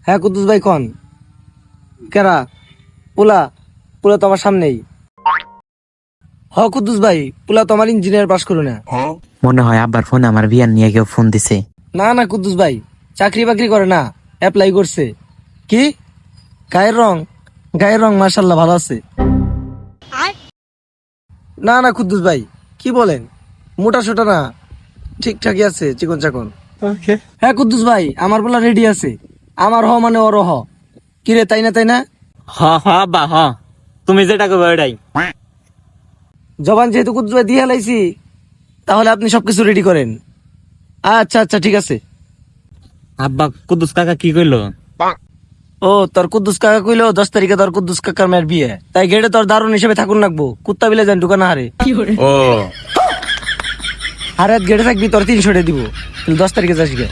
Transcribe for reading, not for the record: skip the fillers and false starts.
হ্যাঁ কুদ্দুস ভাই কন কেরা পোলা পোলা তো আমার সামনেই। হ কুদ্দুস ভাই পোলা তো আমার ইঞ্জিনিয়ার পাস করু না। মনে হয় আব্বার ফোন আমার বিয়ার নিয়ে কেউ ফোন দিছে। না না কুদ্দুস ভাই চাকরি বাকরি করে না, অ্যাপ্লাই করছে। কি গায়ের রং মাশাল্লাহ ভালো আছে। না না কুদ্দুস ভাই কি বলেন, মোটা সোটা না, ঠিকঠাকই আছে, চিকন চাকন। হ্যাঁ কুদ্দুস ভাই আমার বলা রেডি আছে, আমার হ মানে ওর হ। কিরে তাই না হ হ আব্বা হ, তুমি যেটা করবে ওইটাই। জবান যেহেতু কুদ্দুস ভাই দিয়ে লাইছি, তাহলে আপনি সবকিছু রেডি করেন। আচ্ছা আচ্ছা ঠিক আছে। আব্বা কুদ্দুস কাকা কি কইলো? ও তোর কুদ্দুস কাকা কইলো 10 তারিখে তোর কুদ্দুস কাকার মেয়ের বিয়ে, তাই গেটে তোর দারুণ হিসেবে থাকুন লাগবো, কুত্তা বিলে যান ঢুকানা হারে। ও হারে গেটে থাকবি, তোর 300 দিব, 10 তারিখে যাস গে।